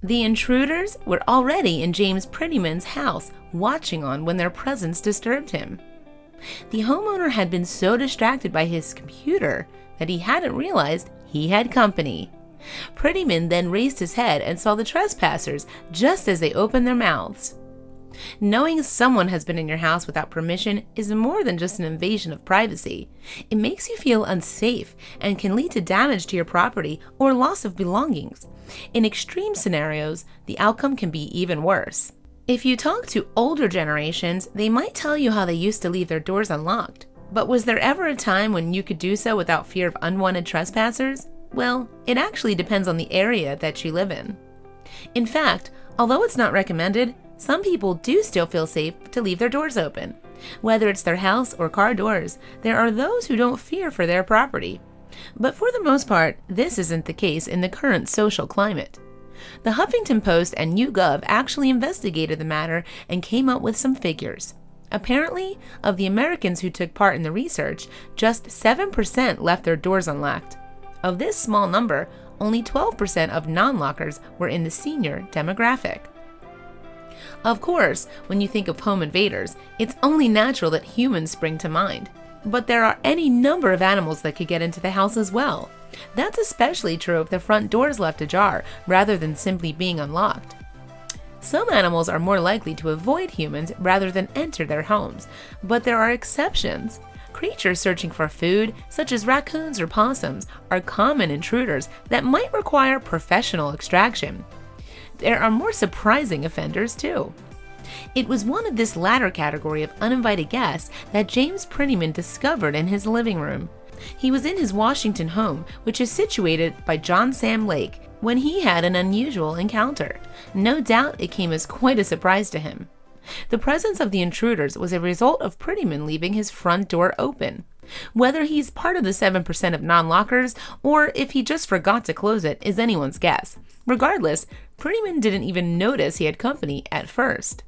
The intruders were already in James Prettyman's house, watching on when their presence disturbed him. The homeowner had been so distracted by his computer that he hadn't realized he had company. Prettyman then raised his head and saw the trespassers just as they opened their mouths. Knowing someone has been in your house without permission is more than just an invasion of privacy. It makes you feel unsafe and can lead to damage to your property or loss of belongings. In extreme scenarios, the outcome can be even worse. If you talk to older generations, they might tell you how they used to leave their doors unlocked. But was there ever a time when you could do so without fear of unwanted trespassers? Well, it actually depends on the area that you live in. In fact, although it's not recommended, some people do still feel safe to leave their doors open. Whether it's their house or car doors, there are those who don't fear for their property. But for the most part, this isn't the case in the current social climate. The Huffington Post and YouGov actually investigated the matter and came up with some figures. Apparently, of the Americans who took part in the research, just 7% left their doors unlocked. Of this small number, only 12% of non-lockers were in the senior demographic. Of course, when you think of home invaders, it's only natural that humans spring to mind. But there are any number of animals that could get into the house as well. That's especially true if the front door is left ajar rather than simply being unlocked. Some animals are more likely to avoid humans rather than enter their homes, but there are exceptions. Creatures searching for food, such as raccoons or possums, are common intruders that might require professional extraction. There are more surprising offenders too. It was one of this latter category of uninvited guests that James Prettyman discovered in his living room. He was in his Washington home, which is situated by John Sam Lake, when he had an unusual encounter. No doubt it came as quite a surprise to him. The presence of the intruders was a result of Prettyman leaving his front door open. Whether he's part of the 7% of non-lockers or if he just forgot to close it is anyone's guess. Regardless, Prettyman didn't even notice he had company at first.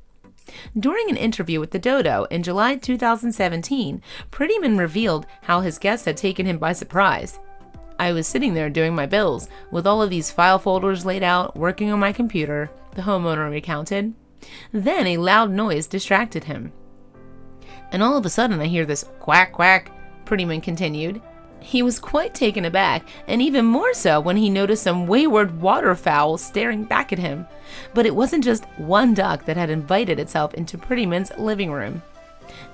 During an interview with the Dodo in July 2017, Prettyman revealed how his guests had taken him by surprise. "I was sitting there doing my bills, with all of these file folders laid out, working on my computer," the homeowner recounted. Then a loud noise distracted him. "And all of a sudden I hear this quack quack," Prettyman continued. He was quite taken aback, and even more so when he noticed some wayward waterfowl staring back at him. But it wasn't just one duck that had invited itself into Prettyman's living room.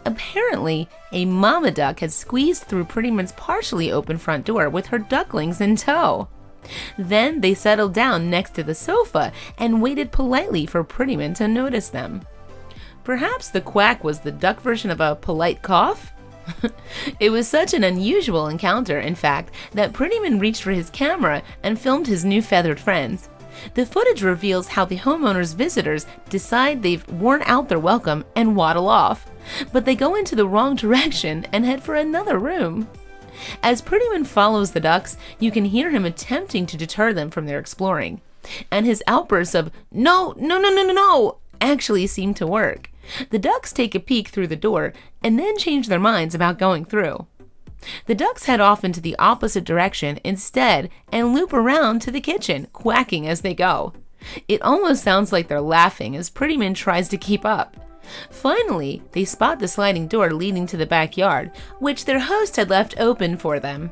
Apparently, a mama duck had squeezed through Prettyman's partially open front door with her ducklings in tow. Then they settled down next to the sofa and waited politely for Prettyman to notice them. Perhaps the quack was the duck version of a polite cough? It was such an unusual encounter, in fact, that Prettyman reached for his camera and filmed his new feathered friends. The footage reveals how the homeowner's visitors decide they've worn out their welcome and waddle off, but they go into the wrong direction and head for another room. As Prettyman follows the ducks, you can hear him attempting to deter them from their exploring, and his outbursts of "No, no, no, no, no, no" actually seem to work. The ducks take a peek through the door and then change their minds about going through. The ducks head off into the opposite direction instead and loop around to the kitchen, quacking as they go. It almost sounds like they're laughing as Prettyman tries to keep up. Finally, they spot the sliding door leading to the backyard, which their host had left open for them.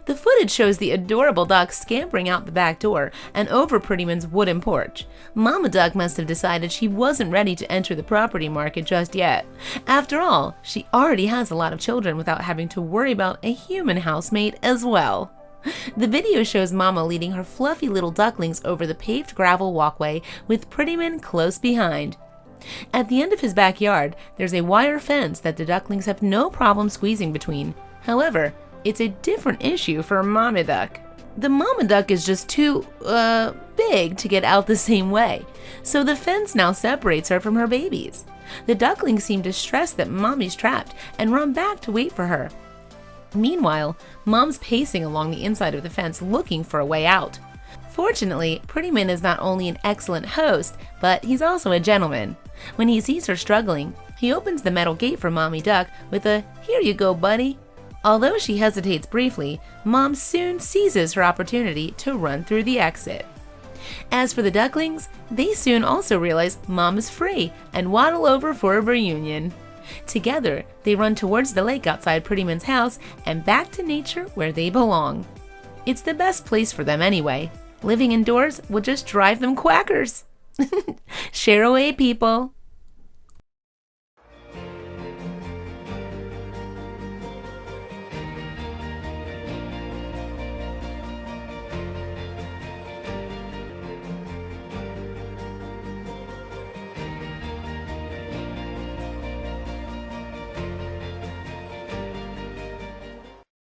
The footage shows the adorable duck scampering out the back door and over Prettyman's wooden porch. Mama Duck must have decided she wasn't ready to enter the property market just yet. After all, she already has a lot of children without having to worry about a human housemate as well. The video shows Mama leading her fluffy little ducklings over the paved gravel walkway with Prettyman close behind. At the end of his backyard, there's a wire fence that the ducklings have no problem squeezing between. However, it's a different issue for Mama Duck. The Mama Duck is just too, big to get out the same way, so the fence now separates her from her babies. The ducklings seem distressed that Mommy's trapped and run back to wait for her. Meanwhile, Mom's pacing along the inside of the fence looking for a way out. Fortunately, Prettyman is not only an excellent host, but he's also a gentleman. When he sees her struggling, he opens the metal gate for Mommy Duck with a "Here you go, buddy." Although she hesitates briefly, Mom soon seizes her opportunity to run through the exit. As for the ducklings, they soon also realize Mom is free and waddle over for a reunion. Together, they run towards the lake outside Prettyman's house and back to nature where they belong. It's the best place for them anyway. Living indoors will just drive them quackers. Share away, people.